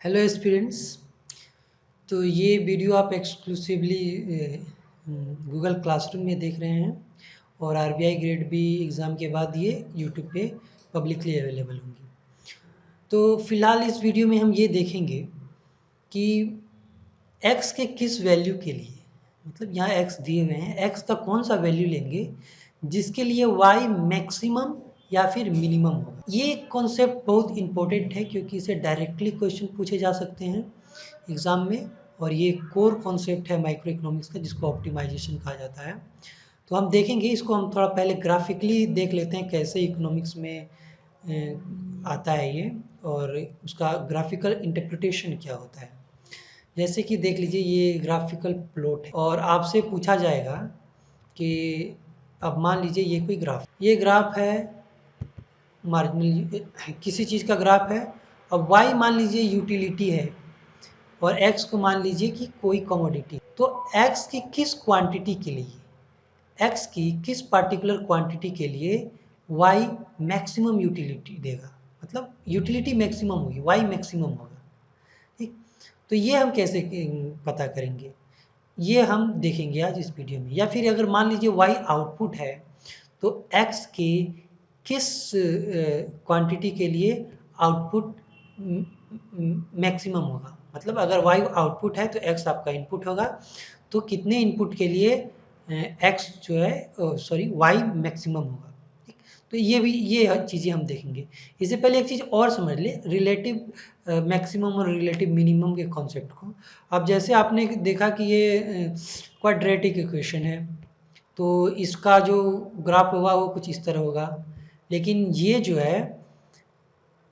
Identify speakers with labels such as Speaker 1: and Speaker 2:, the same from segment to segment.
Speaker 1: Hello students. तो ये video आप एक्सक्लूसिवली गूगल क्लासरूम में देख रहे हैं और आरबीआई ग्रेड बी एग्ज़ाम के बाद ये यूट्यूब पे पब्लिकली अवेलेबल होंगी। तो फ़िलहाल इस वीडियो में हम ये देखेंगे कि एक्स के किस वैल्यू के लिए, मतलब यहाँ एक्स दिए हुए हैं, एक्स का कौन सा वैल्यू लेंगे जिसके लिए वाई मैक्सिमम या फिर मिनिमम होगा। ये कॉन्सेप्ट बहुत इंपॉर्टेंट है क्योंकि इसे डायरेक्टली क्वेश्चन पूछे जा सकते हैं एग्ज़ाम में, और ये कोर कॉन्सेप्ट है माइक्रो इकोनॉमिक्स का जिसको ऑप्टिमाइजेशन कहा जाता है। तो हम देखेंगे इसको, हम थोड़ा पहले ग्राफिकली देख लेते हैं कैसे इकोनॉमिक्स में आता है ये, और उसका ग्राफिकल इंटरप्रिटेशन क्या होता है। जैसे कि देख लीजिए ये ग्राफिकल प्लॉट है और आपसे पूछा जाएगा कि अब मान लीजिए ये ग्राफ है, मार्जिनल किसी चीज़ का ग्राफ है। अब y मान लीजिए यूटिलिटी है और x को मान लीजिए कि कोई कमोडिटी। तो x की किस क्वांटिटी के लिए, x की किस पार्टिकुलर क्वांटिटी के लिए y मैक्सिमम यूटिलिटी देगा, मतलब यूटिलिटी मैक्सिमम होगी, y मैक्सिमम होगा। ठीक, तो ये हम कैसे पता करेंगे, ये हम देखेंगे आज इस वीडियो में। या फिर अगर मान लीजिए y आउटपुट है तो x के किस क्वांटिटी के लिए आउटपुट मैक्सिमम होगा, मतलब अगर y आउटपुट है तो x आपका इनपुट होगा, तो कितने इनपुट के लिए x जो है सॉरी y मैक्सिमम होगा। ठीक, तो ये चीज़ें हम देखेंगे। इससे पहले एक चीज़ और समझ ले, रिलेटिव मैक्सिमम और रिलेटिव मिनिमम के कॉन्सेप्ट को। अब जैसे आपने देखा कि ये क्वाड्रेटिक इक्वेशन है, तो इसका जो ग्राफ होगा वो कुछ इस तरह होगा, लेकिन ये जो है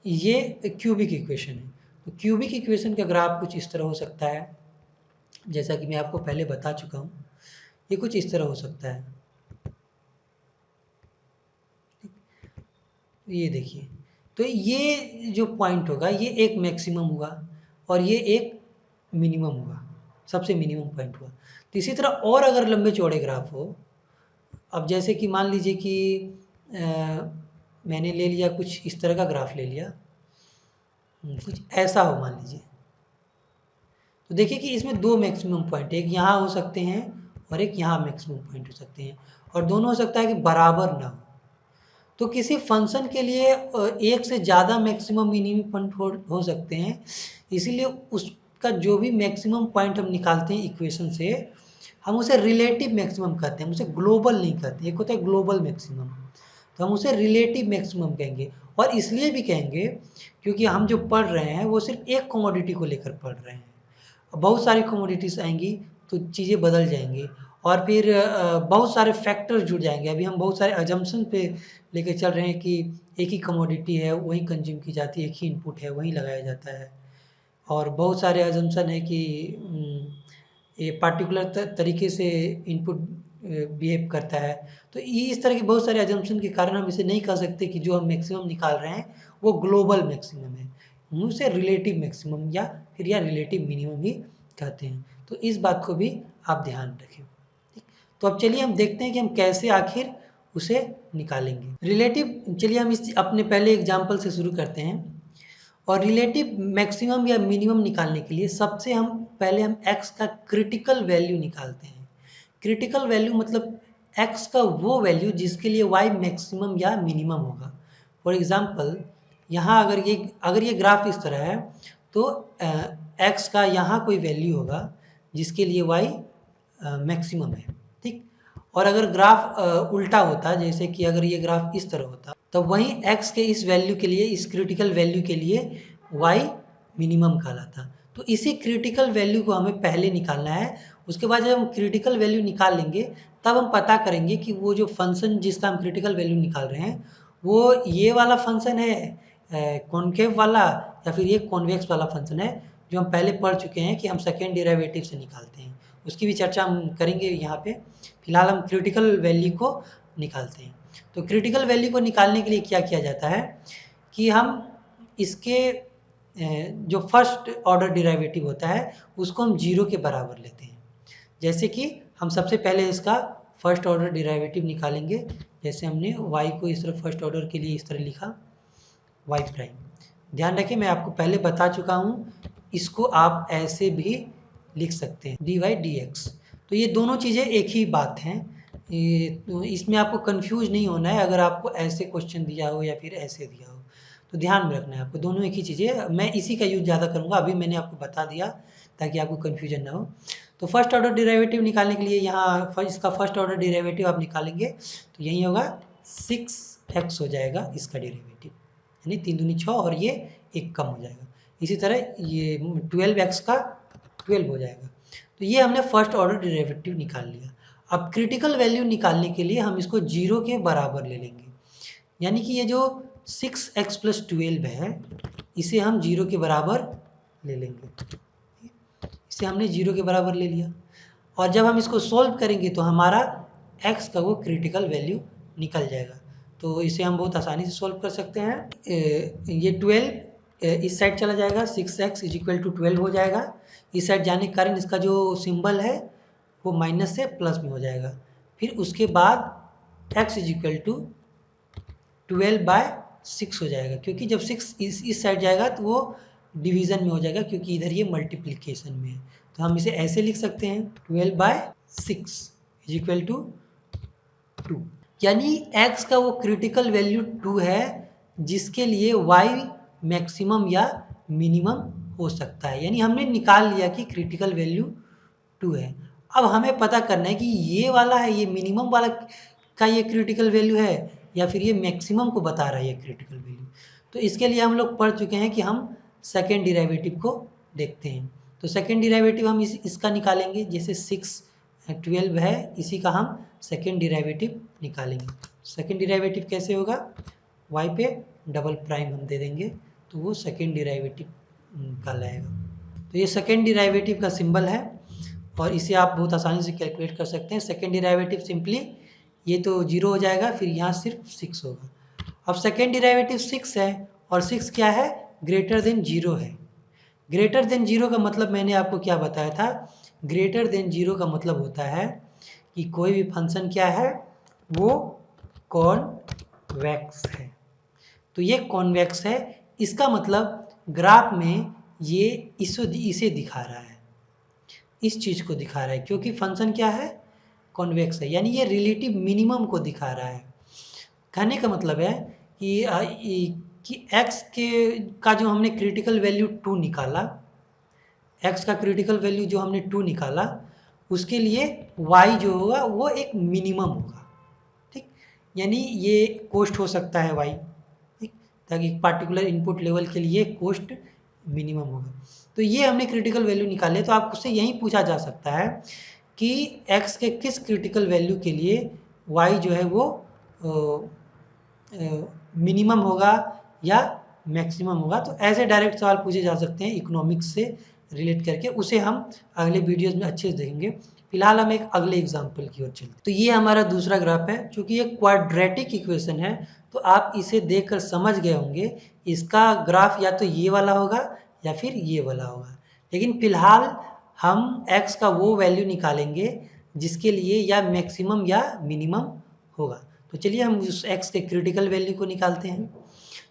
Speaker 1: ये क्यूबिक इक्वेशन है। तो क्यूबिक इक्वेशन का ग्राफ कुछ इस तरह हो सकता है, जैसा कि मैं आपको पहले बता चुका हूँ, ये कुछ इस तरह हो सकता है। ये देखिए, तो ये जो पॉइंट होगा ये एक मैक्सिमम हुआ और ये एक मिनिमम हुआ, सबसे मिनिमम पॉइंट हुआ। तो इसी तरह और अगर लंबे चौड़े ग्राफ हो, अब जैसे कि मान लीजिए कि मैंने ले लिया कुछ इस तरह का ग्राफ ले लिया, कुछ ऐसा हो मान लीजिए, तो देखिए कि इसमें दो मैक्सिमम पॉइंट, एक यहाँ हो सकते हैं और एक यहाँ मैक्सिमम पॉइंट हो सकते हैं, और दोनों हो सकता है कि बराबर ना हो। तो किसी फंक्शन के लिए एक से ज़्यादा मैक्सिमम मिनिमम पॉइंट हो सकते हैं, इसीलिए उसका जो भी मैक्सिमम पॉइंट हम निकालते हैं इक्वेशन से, हम उसे रिलेटिव मैक्सिमम कहते हैं, हम उसे ग्लोबल नहीं कहते। एक होता है ग्लोबल मैक्सिमम, तो हम उसे रिलेटिव मैक्सिमम कहेंगे। और इसलिए भी कहेंगे क्योंकि हम जो पढ़ रहे हैं वो सिर्फ एक कमोडिटी को लेकर पढ़ रहे हैं, बहुत सारी कमोडिटीज़ आएंगी तो चीज़ें बदल जाएंगी, और फिर बहुत सारे फैक्टर जुड़ जाएंगे। अभी हम बहुत सारे अजम्पशन पे लेके चल रहे हैं कि एक ही कमोडिटी है, वही कंज्यूम की जाती है, एक ही इनपुट है, वही लगाया जाता है, और बहुत सारे अजम्पशन है कि ये पार्टिकुलर तरीके से इनपुट बिहेव करता है। तो ये इस तरह के बहुत सारे अजम्पशन के कारण हम इसे नहीं कह सकते कि जो हम मैक्सिमम निकाल रहे हैं वो ग्लोबल मैक्सिमम है, हम उसे रिलेटिव मैक्सिमम या फिर या रिलेटिव मिनिमम ही कहते हैं। तो इस बात को भी आप ध्यान रखें। ठीक, तो अब चलिए हम देखते हैं कि हम कैसे आखिर उसे निकालेंगे रिलेटिव। चलिए हम इस अपने पहले एग्जाम्पल से शुरू करते हैं। और रिलेटिव मैक्सिमम या मिनिमम निकालने के लिए सबसे पहले हम x का क्रिटिकल वैल्यू निकालते हैं। क्रिटिकल वैल्यू मतलब x का वो वैल्यू जिसके लिए y मैक्सिमम या मिनिमम होगा। फॉर एग्जांपल यहाँ अगर ये ग्राफ इस तरह है तो x का यहाँ कोई वैल्यू होगा जिसके लिए y मैक्सिमम है। ठीक, और अगर ग्राफ उल्टा होता, जैसे कि अगर ये ग्राफ इस तरह होता, तो वहीं x के इस वैल्यू के लिए, इस क्रिटिकल वैल्यू के लिए y मिनिमम कहलाता। तो इसी क्रिटिकल वैल्यू को हमें पहले निकालना है। उसके बाद जब हम क्रिटिकल वैल्यू निकाल लेंगे तब हम पता करेंगे कि वो जो फंक्शन जिसका हम क्रिटिकल वैल्यू निकाल रहे हैं वो ये वाला फंक्शन है कॉनकेव वाला, या फिर ये कॉन्वेक्स वाला फंक्शन है जो हम पहले पढ़ चुके हैं कि हम सेकेंड डेरिवेटिव से निकालते हैं। उसकी भी चर्चा हम करेंगे यहाँ पे। फिलहाल हम क्रिटिकल वैल्यू को निकालते हैं। तो क्रिटिकल वैल्यू को निकालने के लिए क्या किया जाता है कि हम इसके जो फर्स्ट ऑर्डर डेरिवेटिव होता है उसको हम जीरो के बराबर लेते हैं। जैसे कि हम सबसे पहले इसका फर्स्ट ऑर्डर डेरिवेटिव निकालेंगे, जैसे हमने y को इस तरह फर्स्ट ऑर्डर के लिए इस तरह लिखा y प्राइम। ध्यान रखें मैं आपको पहले बता चुका हूँ इसको आप ऐसे भी लिख सकते हैं dy/dx। तो ये दोनों चीज़ें एक ही बात हैं, तो इसमें आपको कंफ्यूज नहीं होना है अगर आपको ऐसे क्वेश्चन दिया हो या फिर ऐसे दिया हो, तो ध्यान में रखना है आपको, दोनों एक ही चीज़ें। मैं इसी का यूज ज़्यादा करूँगा, अभी मैंने आपको बता दिया ताकि आपको कन्फ्यूजन ना हो। तो फर्स्ट ऑर्डर डेरिवेटिव निकालने के लिए यहाँ इसका फर्स्ट ऑर्डर डेरिवेटिव आप निकालेंगे तो यही होगा 6x हो जाएगा इसका डेरिवेटिव, यानी 3 दूनी 6 और ये 1 कम हो जाएगा। इसी तरह ये 12x का 12 हो जाएगा। तो ये हमने फर्स्ट ऑर्डर डेरिवेटिव निकाल लिया। अब क्रिटिकल वैल्यू निकालने के लिए हम इसको 0 के बराबर ले लेंगे, यानी कि ये जो 6x + 12 है इसे हम 0 के बराबर ले लेंगे। इसे हमने 0 के बराबर ले लिया और जब हम इसको सॉल्व करेंगे तो हमारा x का वो क्रिटिकल वैल्यू निकल जाएगा। तो इसे हम बहुत आसानी से सॉल्व कर सकते हैं। ये 12 इस साइड चला जाएगा, 6x = 12 हो जाएगा। इस साइड जाने के कारण इसका जो सिंबल है वो माइनस से प्लस में हो जाएगा। फिर उसके बाद x = 12/6 हो जाएगा, क्योंकि जब 6 इस साइड जाएगा तो वो डिवीज़न में हो जाएगा, क्योंकि इधर ये मल्टीप्लिकेशन में है। तो हम इसे ऐसे लिख सकते हैं 12/6 = 2, यानी x का वो क्रिटिकल वैल्यू 2 है जिसके लिए y मैक्सिमम या मिनिमम हो सकता है। यानी हमने निकाल लिया कि क्रिटिकल वैल्यू 2 है। अब हमें पता करना है कि ये वाला है, ये मिनिमम वाला का ये क्रिटिकल वैल्यू है या फिर ये मैक्सिमम को बता रहा है ये क्रिटिकल वैल्यू। तो इसके लिए हम लोग पढ़ चुके हैं कि हम सेकेंड डिराइवेटिव को देखते हैं। तो सेकेंड डिराइवेटिव हम इसका निकालेंगे, जैसे 6/12 है, इसी का हम सेकेंड डिराइवेटिव निकालेंगे। सेकेंड डिराइवेटिव कैसे होगा, y पे डबल प्राइम हम दे देंगे तो वो सेकेंड डिराइवेटिव कहलाएगा। तो ये सेकेंड डिराइवेटिव का सिंबल है और इसे आप बहुत आसानी से कैलकुलेट कर सकते हैं। सेकेंड डिराइवेटिव सिंपली ये तो 0 हो जाएगा, फिर यहाँ सिर्फ 6 होगा। अब सेकेंड डिराइवेटिव 6 है और 6 क्या है, ग्रेटर देन 0 है। ग्रेटर देन 0 का मतलब मैंने आपको क्या बताया था, ग्रेटर देन 0 का मतलब होता है कि कोई भी फंक्शन क्या है, वो कॉन्वेक्स है। तो ये कॉन्वेक्स है, इसका मतलब ग्राफ में ये इसे दिखा रहा है, इस चीज़ को दिखा रहा है, क्योंकि फंक्शन क्या है, कॉन्वेक्स है, यानी ये रिलेटिव मिनिमम को दिखा रहा है। कहने का मतलब है कि x का जो हमने क्रिटिकल वैल्यू 2 निकाला, x का क्रिटिकल वैल्यू जो हमने 2 निकाला, उसके लिए y जो होगा वो एक मिनिमम होगा, ठीक। यानी ये कोस्ट हो सकता है y, ठीक, ताकि पार्टिकुलर इनपुट लेवल के लिए कोस्ट मिनिमम होगा। तो ये हमने क्रिटिकल वैल्यू निकाले, तो आपसे यही पूछा जा सकता है कि x के किस क्रिटिकल वैल्यू के लिए y जो है वो मिनिमम होगा या मैक्सिमम होगा। तो ऐसे डायरेक्ट सवाल पूछे जा सकते हैं इकोनॉमिक्स से रिलेट करके, उसे हम अगले वीडियोस में अच्छे से देखेंगे। फिलहाल हम एक अगले एग्जाम्पल की ओर चलते हैं। तो ये हमारा दूसरा ग्राफ है, चूंकि ये क्वाड्रेटिक इक्वेशन है तो आप इसे देखकर समझ गए होंगे इसका ग्राफ या तो ये वाला होगा या फिर ये वाला होगा। लेकिन फिलहाल हम x का वो वैल्यू निकालेंगे जिसके लिए या मैक्सिमम या मिनिमम होगा। तो चलिए हम उस x के क्रिटिकल वैल्यू को निकालते हैं।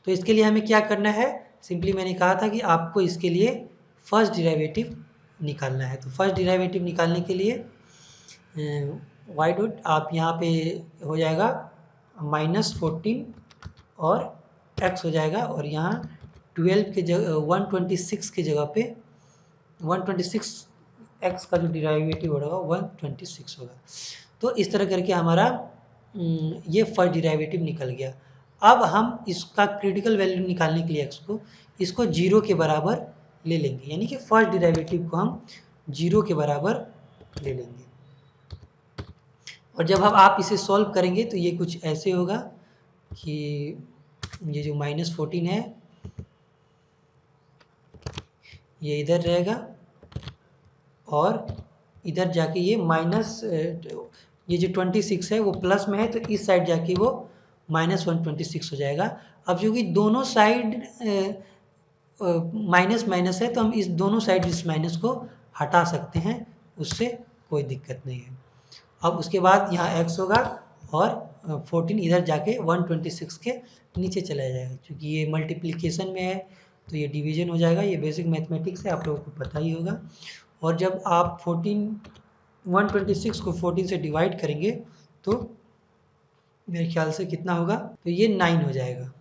Speaker 1: तो इसके लिए हमें क्या करना है, सिंपली मैंने कहा था कि आपको इसके लिए फर्स्ट डिराइवेटिव निकालना है। तो फर्स्ट डिराइवेटिव निकालने के लिए y डॉट आप यहाँ पे हो जाएगा -14 और x हो जाएगा, और यहाँ 12 के जगह 126 के जगह पे 126 x का जो डिराइवेटिव होगा 126 होगा। तो इस तरह करके हमारा ये फर्स्ट डिराइवेटिव निकल गया। अब हम इसका क्रिटिकल वैल्यू निकालने के लिए x को इसको 0 के बराबर ले लेंगे, यानी कि फर्स्ट डिराइवेटिव को हम 0 के बराबर ले लेंगे। और जब हम आप इसे सॉल्व करेंगे तो ये कुछ ऐसे होगा कि ये जो -14 है ये इधर रहेगा और इधर जाके ये ये जो 26 है वो प्लस में है, तो इस साइड जाके वो -126 हो जाएगा। अब क्योंकि दोनों साइड माइनस माइनस है तो हम इस दोनों साइड इस माइनस को हटा सकते हैं, उससे कोई दिक्कत नहीं है। अब उसके बाद यहाँ x होगा और 14 इधर जाके 126 के नीचे चला जाएगा, क्योंकि ये मल्टीप्लिकेशन में है तो ये डिवीजन हो जाएगा। ये बेसिक मैथमेटिक्स है, आप लोगों को पता ही होगा। और जब आप 126 को 14 से डिवाइड करेंगे तो मेरे ख्याल से कितना होगा, तो ये 9 हो जाएगा।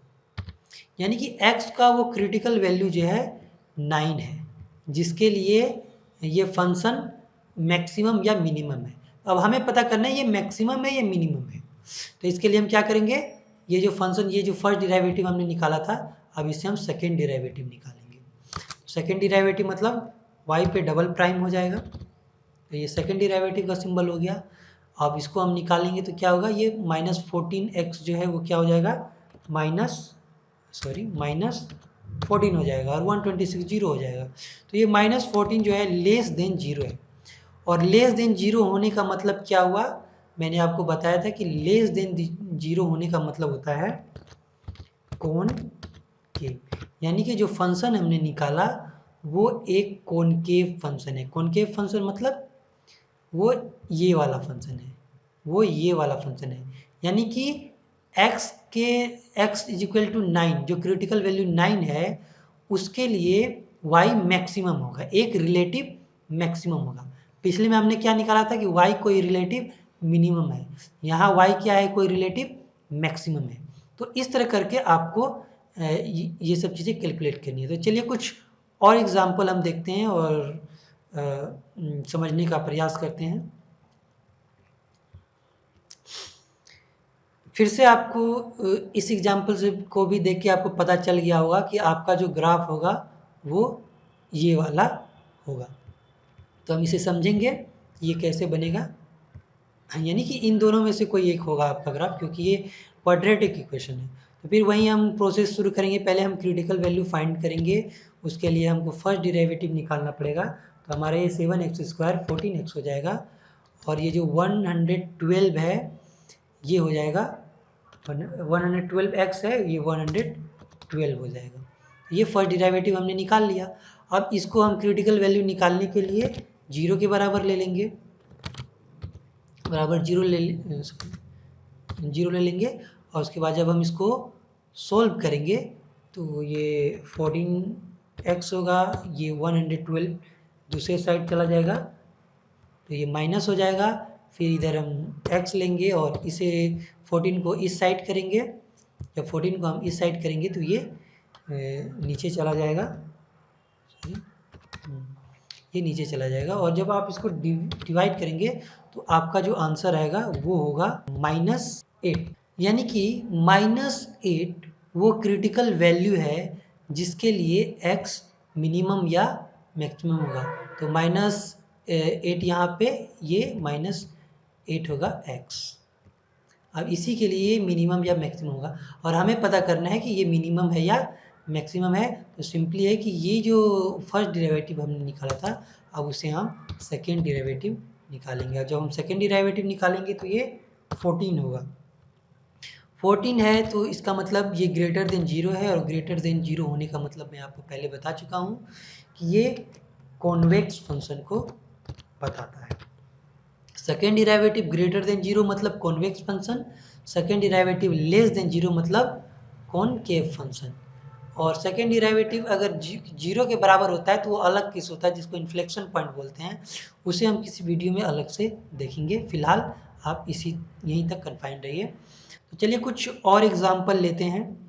Speaker 1: यानी कि x का वो क्रिटिकल वैल्यू जो है 9 है, जिसके लिए ये फंक्शन मैक्सिमम या मिनिमम है। अब हमें पता करना है ये मैक्सिमम है या मिनिमम है। तो इसके लिए हम क्या करेंगे, ये जो फंक्शन, ये जो फर्स्ट डिराइवेटिव हमने निकाला था, अब इससे हम सेकेंड डिराइवेटिव निकालेंगे। सेकेंड डिराइवेटिव मतलब y पे डबल प्राइम हो जाएगा, तो ये सेकेंड डिराइवेटिव का सिंबल हो गया। अब इसको हम निकालेंगे तो क्या होगा, ये -14x जो है वो क्या हो जाएगा, -14 हो जाएगा, और 126 जीरो हो जाएगा। तो ये -14 जो है लेस देन जीरो है, और लेस देन जीरो होने का मतलब क्या हुआ, मैंने आपको बताया था कि लेस देन जीरो होने का मतलब होता है कॉनकेव, यानी कि जो फंक्शन हमने निकाला वो एक कॉनकेव फंक्शन है। कॉनकेव फंक्शन मतलब वो ये वाला फंक्शन है, वो ये वाला फंक्शन है, यानी कि x इज इक्वल टू 9, जो क्रिटिकल वैल्यू 9 है, उसके लिए y मैक्सिमम होगा, एक रिलेटिव मैक्सिमम होगा। पिछले में हमने क्या निकाला था कि y कोई रिलेटिव मिनिमम है, यहाँ y क्या है, कोई रिलेटिव मैक्सिमम है। तो इस तरह करके आपको ये सब चीज़ें कैलकुलेट करनी है। तो चलिए कुछ और एग्जाम्पल हम देखते हैं और समझने का प्रयास करते हैं। फिर से आपको इस एग्जाम्पल से को भी देख के आपको पता चल गया होगा कि आपका जो ग्राफ होगा वो ये वाला होगा। तो हम इसे समझेंगे ये कैसे बनेगा, यानी कि इन दोनों में से कोई एक होगा आपका ग्राफ, क्योंकि ये क्वाड्रेटिक इक्वेशन है। तो फिर वहीं हम प्रोसेस शुरू करेंगे, पहले हम क्रिटिकल वैल्यू फाइंड करेंगे, उसके लिए हमको फर्स्ट डिराइवेटिव निकालना पड़ेगा। तो हमारा ये 7x² 14x हो जाएगा, और ये जो 112 है ये हो जाएगा 112x है, ये 112 हो जाएगा। ये फर्स्ट डिराइवेटिव हमने निकाल लिया। अब इसको हम क्रिटिकल वैल्यू निकालने के लिए जीरो के बराबर ले लेंगे, बराबर जीरो ले लेंगे, और उसके बाद जब हम इसको सोल्व करेंगे तो ये 14x होगा, ये 112 दूसरे साइड चला जाएगा, तो ये माइनस हो जाएगा। फिर इधर हम x लेंगे और इसे 14 को इस साइड करेंगे, जब 14 को हम इस साइड करेंगे तो ये नीचे चला जाएगा, ये नीचे चला जाएगा। और जब आप इसको डिवाइड करेंगे तो आपका जो आंसर आएगा वो होगा -8, यानी कि -8 वो क्रिटिकल वैल्यू है जिसके लिए x मिनिमम या मैक्सिमम होगा। तो -8 यहाँ पे ये -8 होगा x। अब इसी के लिए मिनिमम या मैक्सिमम होगा, और हमें पता करना है कि ये मिनिमम है या मैक्सिमम है। तो सिंपली है कि ये जो फर्स्ट डिराइवेटिव हमने निकाला था, अब उसे हम सेकेंड डिराइवेटिव निकालेंगे, और जब हम सेकेंड डिराइवेटिव निकालेंगे तो ये 14 होगा। 14 है तो इसका मतलब ये ग्रेटर देन जीरो है, और ग्रेटर देन जीरो होने का मतलब मैं आपको पहले बता चुका हूँ कि ये कॉन्वेक्स फंक्शन को बताता है। Second derivative greater than zero मतलब convex function, second derivative less than zero मतलब कॉनकेव फंक्शन। और सेकेंड डिराइवेटिव अगर जीरो के बराबर होता है तो वो अलग केस होता है, जिसको इन्फ्लेक्शन पॉइंट बोलते हैं, उसे हम किसी वीडियो में अलग से देखेंगे। फिलहाल आप यहीं तक कन्फाइंड रहिए। तो चलिए कुछ और एग्जाम्पल लेते हैं।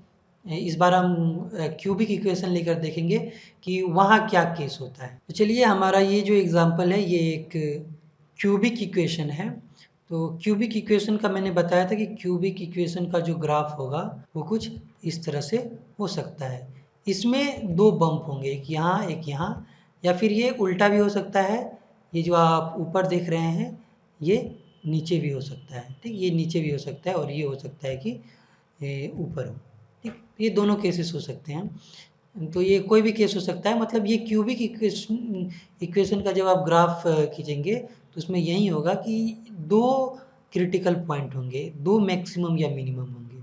Speaker 1: इस बार हम क्यूबिक इक्वेशन लेकर देखेंगे कि वहाँ क्या केस होता है। तो चलिए हमारा ये जो एग्जाम्पल है ये एक क्यूबिक इक्वेशन है। तो क्यूबिक इक्वेशन का मैंने बताया था कि क्यूबिक इक्वेशन का जो ग्राफ होगा वो कुछ इस तरह से हो सकता है। इसमें दो बम्प होंगे, एक यहाँ, या फिर ये उल्टा भी हो सकता है। ये जो आप ऊपर देख रहे हैं ये नीचे भी हो सकता है, ठीक, ये नीचे भी हो सकता है, और ये हो सकता है कि ऊपर हो, ठीक, ये दोनों केसेस हो सकते हैं। तो ये कोई भी केस हो सकता है, मतलब ये क्यूबिक इक्वेशन का जब आप ग्राफ खींचेंगे तो उसमें यही होगा कि दो क्रिटिकल पॉइंट होंगे, दो मैक्सिमम या मिनिमम होंगे।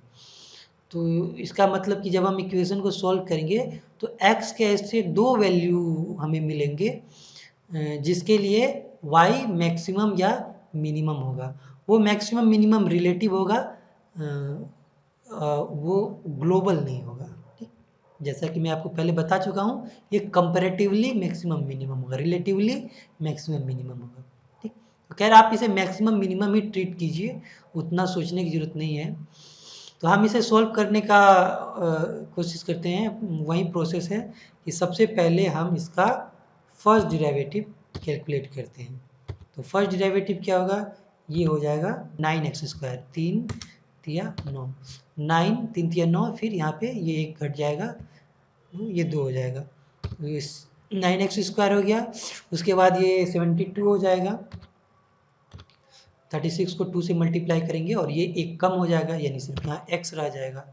Speaker 1: तो इसका मतलब कि जब हम इक्वेशन को सॉल्व करेंगे तो x के ऐसे दो वैल्यू हमें मिलेंगे जिसके लिए y मैक्सिमम या मिनिमम होगा। वो मैक्सिमम मिनिमम रिलेटिव होगा, वो ग्लोबल नहीं होगा, ठीक, जैसा कि मैं आपको पहले बता चुका हूँ, ये कंपैरेटिवली मैक्सिमम मिनिमम होगा, रिलेटिवली मैक्सिमम मिनिमम होगा। ठीक, तो खैर आप इसे मैक्सिमम मिनिमम ही ट्रीट कीजिए, उतना सोचने की ज़रूरत नहीं है। तो हम इसे सॉल्व करने का कोशिश करते हैं। वही प्रोसेस है कि सबसे पहले हम इसका फर्स्ट डेरिवेटिव कैलकुलेट करते हैं। तो फर्स्ट डेरिवेटिव क्या होगा, ये हो जाएगा 9x², 3 तिया 9, 9 3 तिया 9, फिर यहाँ पे ये 1 घट जाएगा, ये 2 हो जाएगा, तो ये 9x² हो गया। उसके बाद ये 72 हो जाएगा, 36 को 2 से मल्टीप्लाई करेंगे और ये 1 कम हो जाएगा, यानी सिर्फ यहाँ x रह जाएगा।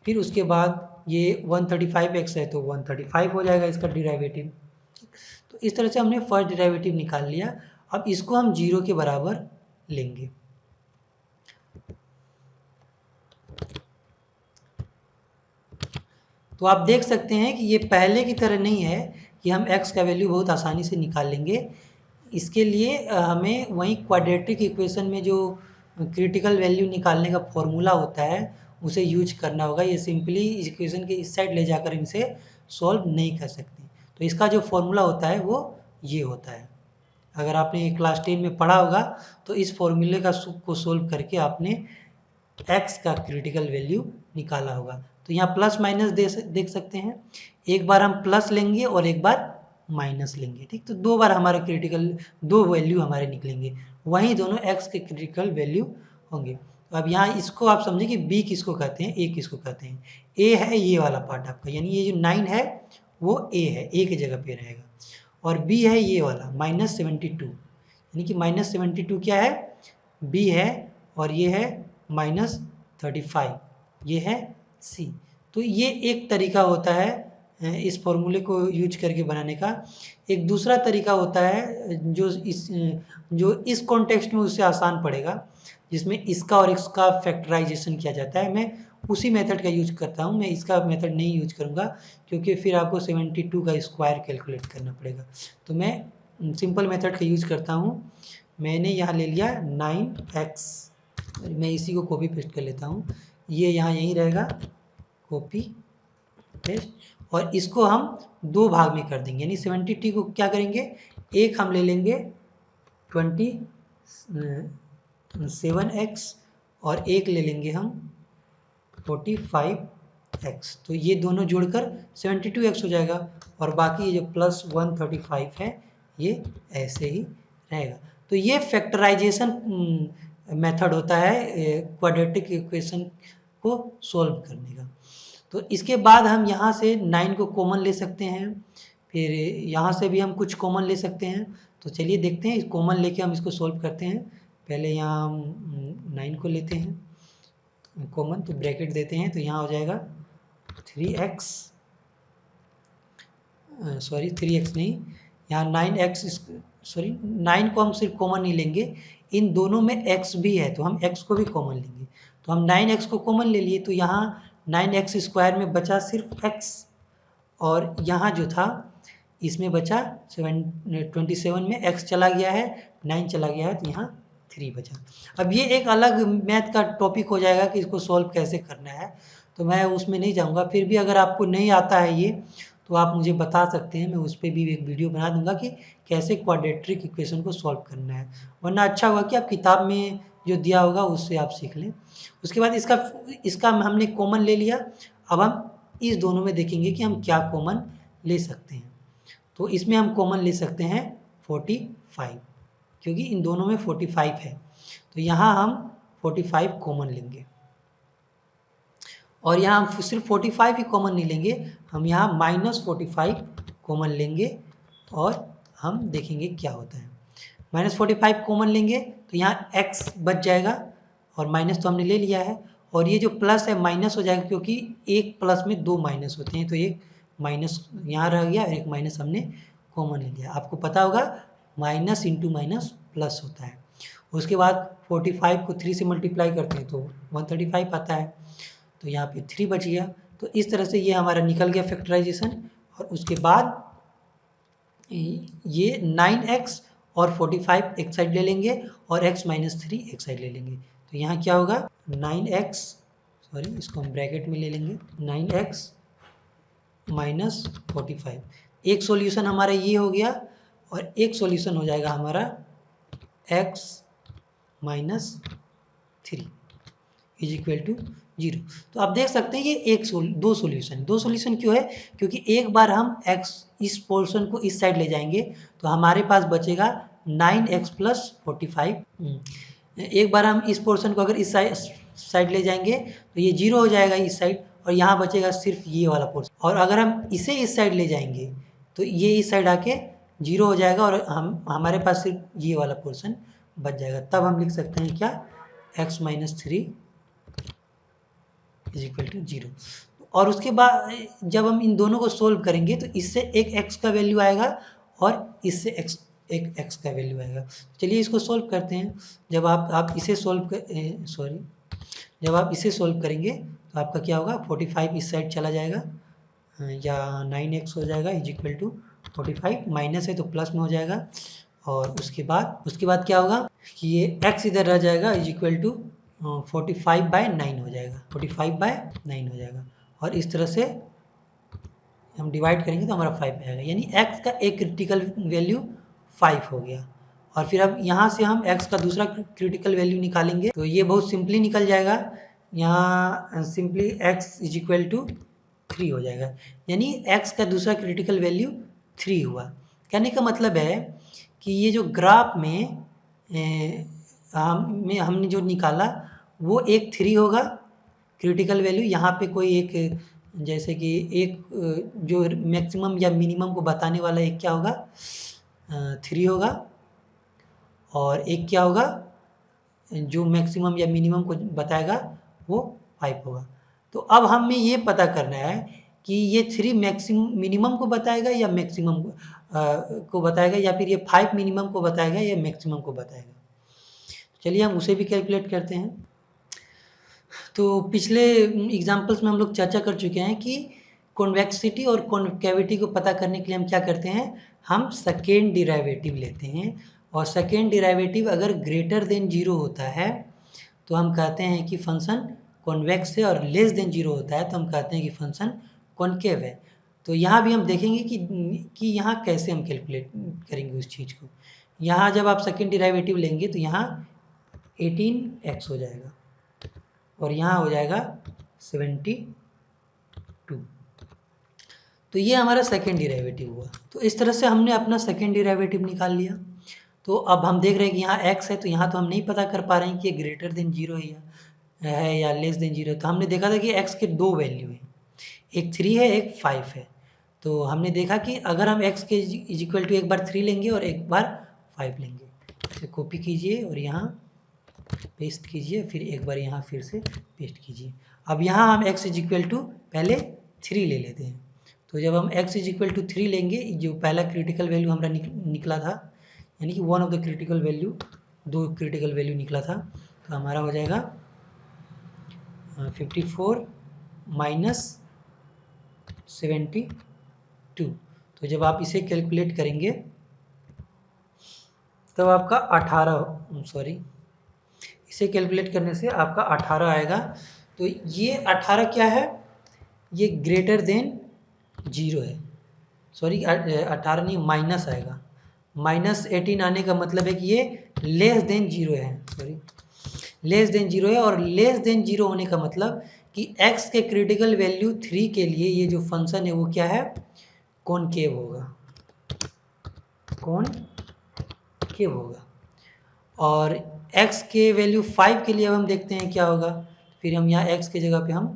Speaker 1: फिर उसके बाद ये 135x है तो 135 हो जाएगा इसका डेरिवेटिव। तो इस तरह से हमने फर्स्ट डेरिवेटिव निकाल लिया। अब इसको हम 0 के बराबर लेंगे। तो आप देख सकते हैं कि ये पहले की तरह नहीं है कि हम x का वैल्यू बहुत आसानी से निकाल लेंगे। इसके लिए हमें वही क्वाड्रेटिक इक्वेशन में जो क्रिटिकल वैल्यू निकालने का फॉर्मूला होता है उसे यूज करना होगा। ये सिंपली इक्वेशन के इस साइड ले जाकर इनसे सॉल्व नहीं कर सकते। तो इसका जो फॉर्मूला होता है वो ये होता है। अगर आपने क्लास 10 में पढ़ा होगा तो इस फॉर्मूले को सोल्व करके आपने x का क्रिटिकल वैल्यू निकाला होगा। तो यहाँ प्लस माइनस देख सकते हैं, एक बार हम प्लस लेंगे और एक बार माइनस लेंगे। ठीक, तो 2 बार हमारे क्रिटिकल 2 वैल्यू हमारे निकलेंगे, वहीं दोनों x के क्रिटिकल वैल्यू होंगे। तो अब यहाँ इसको आप समझिए कि b किसको कहते हैं, a किसको कहते हैं। a है ये वाला पार्ट आपका, यानी ये जो 9 है वो a है, a की जगह पे रहेगा, और b है ये वाला -72, यानी कि -72 क्या है, b है, और ये है -35, ये है c। तो ये एक तरीका होता है इस फॉर्मूले को यूज करके बनाने का। एक दूसरा तरीका होता है जो इस कॉन्टेक्स्ट में उससे आसान पड़ेगा, जिसमें इसका और इसका फैक्टराइजेशन किया जाता है। मैं उसी मेथड का यूज करता हूँ, मैं इसका मेथड नहीं यूज करूँगा क्योंकि फिर आपको 72 का स्क्वायर कैलकुलेट करना पड़ेगा। तो मैं सिंपल मेथड का यूज करता हूँ। मैंने यहाँ ले लिया 9x, मैं इसी को कॉपी पेस्ट कर लेता हूँ, ये यहाँ यहीं रहेगा, कॉपी पेस्ट, और इसको हम 2 भाग में कर देंगे, यानी 72 को क्या करेंगे, एक हम ले लेंगे 27x और एक ले लेंगे हम 45x। तो ये दोनोों जोड़कर 72x हो जाएगा, और बाकी ये जो प्लस 135 है ये ऐसे ही रहेगा। तो ये फैक्टराइजेशन मेथड होता है क्वाड्रेटिक इक्वेशन को सॉल्व करने का। तो इसके बाद हम यहाँ से 9 को कॉमन ले सकते हैं, फिर यहाँ से भी हम कुछ कॉमन ले सकते हैं। तो चलिए देखते हैं, कॉमन लेके हम इसको सॉल्व करते हैं। पहले यहाँ हम 9 को लेते हैं कॉमन, तो ब्रैकेट देते हैं, तो यहाँ हो जाएगा 3x, सॉरी 3x नहीं, यहाँ 9x, सॉरी 9 को हम सिर्फ कॉमन नहीं लेंगे, इन दोनों में x भी है तो हम x को भी कॉमन लेंगे। तो हम 9x को कॉमन ले लिए, तो यहाँ 9x² में बचा सिर्फ x, और यहाँ जो था इसमें बचा 27 में x चला गया है, 9 चला गया है, तो यहाँ 3 बचा। अब ये एक अलग मैथ का टॉपिक हो जाएगा कि इसको सॉल्व कैसे करना है, तो मैं उसमें नहीं जाऊँगा। फिर भी अगर आपको नहीं आता है ये, तो आप मुझे बता सकते हैं, मैं उस पर भी एक वीडियो बना दूंगा कि कैसे क्वाड्रेटिक इक्वेशन को सॉल्व करना है। वरना अच्छा होगा कि आप किताब में जो दिया होगा उससे आप सीख लें। उसके बाद इसका हमने कॉमन ले लिया। अब हम इस दोनों में देखेंगे कि हम क्या कॉमन ले सकते हैं। तो इसमें हम कॉमन ले सकते हैं 45, क्योंकि इन दोनों में 45 है, तो यहाँ हम 45 कॉमन लेंगे। और यहाँ हम सिर्फ 45 ही कॉमन नहीं लेंगे, हम यहाँ -45 कॉमन लेंगे, और हम देखेंगे क्या होता है। -45 कॉमन लेंगे तो यहाँ x बच जाएगा, और माइनस तो हमने ले लिया है, और ये जो प्लस है माइनस हो जाएगा, क्योंकि एक प्लस में 2 माइनस होते हैं, तो एक माइनस यहाँ रह गया और एक माइनस हमने कॉमन ले लिया। आपको पता होगा माइनस इंटू माइनस प्लस होता है। उसके बाद 45 को 3 से मल्टीप्लाई करते हैं तो 135 आता है, तो यहाँ पे 3 बच गया। तो इस तरह से ये हमारा निकल गया फैक्टराइजेशन। और उसके बाद ये 9x और 45 एक साइड ले लेंगे, और x - 3 एक साइड ले लेंगे। तो यहाँ क्या होगा 9x, सॉरी इसको हम ब्रैकेट में ले लेंगे, 9x माइनस 45। एक सॉल्यूशन हमारा ये हो गया और एक सॉल्यूशन हो जाएगा हमारा x minus 3 is equal to 0। तो आप देख सकते हैं ये दो सॉल्यूशन क्यों है, क्योंकि एक बार हम x इस पोर्शन को इस साइड ले जाएंगे तो हमारे पास बचेगा 9x प्लस 45। एक बार हम इस पोर्शन को अगर इस साइड ले जाएंगे तो ये 0 हो जाएगा इस साइड, और यहाँ बचेगा सिर्फ ये वाला पोर्शन। और अगर हम इसे इस साइड ले जाएंगे तो ये इस साइड आके 0 हो जाएगा और हमारे पास सिर्फ ये वाला पोर्शन बच जाएगा। तब हम लिख सकते हैं क्या, x minus 3 is equal to 0। और उसके बाद जब हम इन दोनों को सोल्व करेंगे तो इससे एक x का वैल्यू आएगा और इससे एक x का वैल्यू आएगा। चलिए इसको सोल्व करते हैं। जब आप इसे सोल्व जब आप इसे सोल्व करेंगे तो आपका क्या होगा, 45 इस साइड चला जाएगा या 9x हो जाएगा इज इक्वल टू 45, माइनस है तो प्लस में हो जाएगा। और उसके बाद क्या होगा कि ये x इधर रह जाएगा इज इक्वल टू 45/9 हो जाएगा, 45/9 हो जाएगा। और इस तरह से हम डिवाइड करेंगे तो हमारा 5 आएगा, यानी x का एक क्रिटिकल वैल्यू 5 हो गया। और फिर अब यहाँ से हम x का दूसरा क्रिटिकल वैल्यू निकालेंगे तो ये बहुत सिंपली निकल जाएगा। यहाँ simply x is equal to 3 हो जाएगा, यानी x का दूसरा क्रिटिकल वैल्यू 3 हुआ। कहने का मतलब है कि ये जो ग्राफ में हमने जो निकाला वो एक 3 होगा क्रिटिकल वैल्यू। यहाँ पे कोई एक जैसे कि एक जो मैक्सिमम या मिनिमम को बताने वाला एक क्या होगा, 3 होगा, और एक क्या होगा जो मैक्सिमम या मिनिमम को बताएगा वो 5 होगा। तो अब हमें ये पता करना है कि ये 3 मिनिमम को बताएगा या मैक्सिमम को बताएगा, या फिर ये 5 मिनिमम को बताएगा या मैक्सिमम को बताएगा। चलिए हम उसे भी कैलकुलेट करते हैं। तो पिछले एग्जाम्पल्स में हम लोग चर्चा कर चुके हैं कि कॉन्वेक्सिटी और कॉन्केविटी को पता करने के लिए हम क्या करते हैं, हम सेकेंड डिराइवेटिव लेते हैं। और सेकेंड डिराइवेटिव अगर ग्रेटर देन 0 होता है तो हम कहते हैं कि फंक्शन कॉन्वेक्स है, और लेस देन 0 होता है तो हम कहते हैं कि फंक्शन कॉन्केव है। तो यहाँ भी हम देखेंगे कि यहाँ कैसे हम कैलकुलेट करेंगे उस चीज़ को। यहाँ जब आप सेकेंड डिराइवेटिव लेंगे तो यहाँ 18x हो जाएगा और यहाँ हो जाएगा 72। तो ये हमारा सेकेंड डिराइवेटिव हुआ। तो इस तरह से हमने अपना सेकेंड डिराइवेटिव निकाल लिया। तो अब हम देख रहे हैं कि यहाँ x है, तो यहाँ तो हम नहीं पता कर पा रहे हैं कि ये ग्रेटर देन 0 है या लेस देन 0। तो हमने देखा था कि x के दो वैल्यू हैं, एक 3 है एक 5 है। तो हमने देखा कि अगर हम x के इज इक्वल टू एक बार 3 लेंगे और एक बार 5 लेंगे, इसे कॉपी कीजिए और यहाँ पेस्ट कीजिए, फिर एक बार यहाँ फिर से पेस्ट कीजिए। अब यहाँ हम x इज इक्वल टू पहले 3 ले लेते हैं। तो जब हम x इज इक्वल टू 3 लेंगे, जो पहला क्रिटिकल वैल्यू हमारा निकला था, यानी कि one of the critical value, दो क्रिटिकल वैल्यू निकला था, तो हमारा हो जाएगा 54 माइनस 72। तो जब आप इसे कैलकुलेट करेंगे तब आपका 18 इसे कैलकुलेट करने से आपका 18 आएगा। तो ये 18 क्या है, ये ग्रेटर देन 0 है। सॉरी 18 नहीं, माइनस आएगा। माइनस 18 आने का मतलब है कि ये लेस देन 0 है। सॉरी लेस देन 0 है, और लेस देन 0 होने का मतलब कि x के क्रिटिकल वैल्यू 3 के लिए ये जो फंक्शन है वो क्या है, कॉनकेव होगा, कॉनकेव होगा। और x के वैल्यू 5 के लिए अब हम देखते हैं क्या होगा। फिर हम यहाँ x के जगह पे हम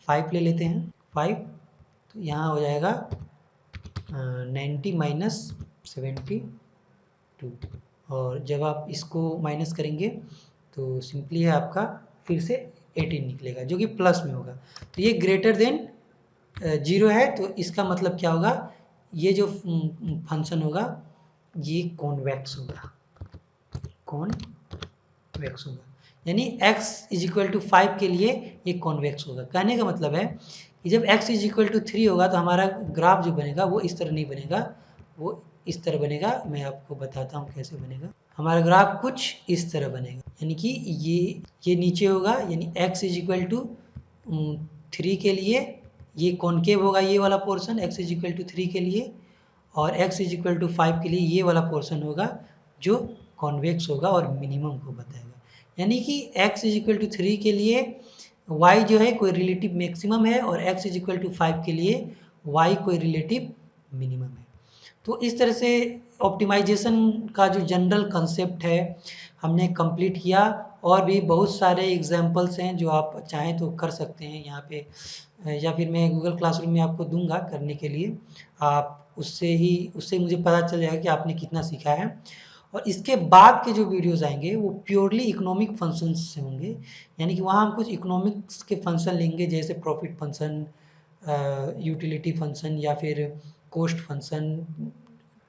Speaker 1: 5 ले लेते हैं, 5। तो यहाँ हो जाएगा 90 माइनस 72। और जब आप इसको माइनस करेंगे तो सिंपली है आपका फिर से 18 निकलेगा, जो कि प्लस में होगा। तो ये ग्रेटर देन 0 है, तो इसका मतलब क्या होगा, ये जो फंक्शन होगा ये कॉन्वेक्स होगा, कॉन्वेक्स होगा। यानी x इज इक्वल टू 5 के लिए ये कॉन्वेक्स होगा। कहने का मतलब है कि जब x इज इक्वल टू 3 होगा तो हमारा ग्राफ जो बनेगा वो इस तरह नहीं बनेगा, वो इस तरह बनेगा। मैं आपको बताता हूँ कैसे बनेगा। हमारा ग्राफ कुछ इस तरह बनेगा, यानी कि ये नीचे होगा, यानी x इज इक्वल टू 3 के लिए ये कॉनकेव होगा ये वाला portion x is equal to 3 के लिए, और x इज इक्वल टू 5 के लिए ये वाला पोर्शन होगा जो कॉन्वेक्स होगा और मिनिमम को बताएगा। यानी कि x इज इक्वल टू 3 के लिए y जो है कोई रिलेटिव मैक्सिमम है और x इज इक्वल टू 5 के लिए y कोई रिलेटिव मिनिमम है। तो इस तरह से ऑप्टिमाइजेशन का जो जनरल कंसेप्ट है हमने कंप्लीट किया, और भी बहुत सारे एग्जांपल्स हैं जो आप चाहें तो कर सकते हैं यहाँ पे, या फिर मैं गूगल क्लासरूम में आपको दूंगा करने के लिए, आप उससे मुझे पता चल जाएगा कि आपने कितना सीखा है। और इसके बाद के जो वीडियोस आएंगे वो प्योरली इकोनॉमिक फंक्शंस से होंगे, यानी कि वहाँ हम कुछ इकोनॉमिक्स के फंक्शन लेंगे जैसे प्रॉफिट फंक्शन, यूटिलिटी फंक्शन, या फिर cost function,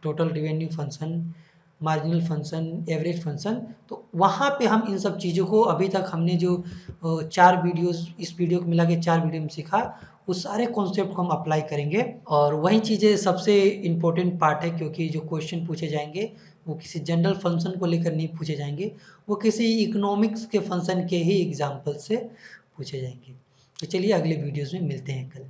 Speaker 1: total revenue function, marginal function, average function. तो वहाँ पे हम इन सब चीज़ों को अभी तक हमने जो 4 वीडियोस, इस वीडियो को मिला के 4 वीडियो में सीखा, उस सारे कॉन्सेप्ट को हम अप्लाई करेंगे। और वही चीज़ें सबसे इम्पोर्टेंट पार्ट है, क्योंकि जो क्वेश्चन पूछे जाएंगे वो किसी जनरल फंक्शन को लेकर नहीं पूछे जाएंगे, वो किसी इकोनॉमिक्स के फंक्शन के ही एग्जाम्पल से पूछे जाएंगे। तो चलिए अगले वीडियोस में मिलते हैं कल।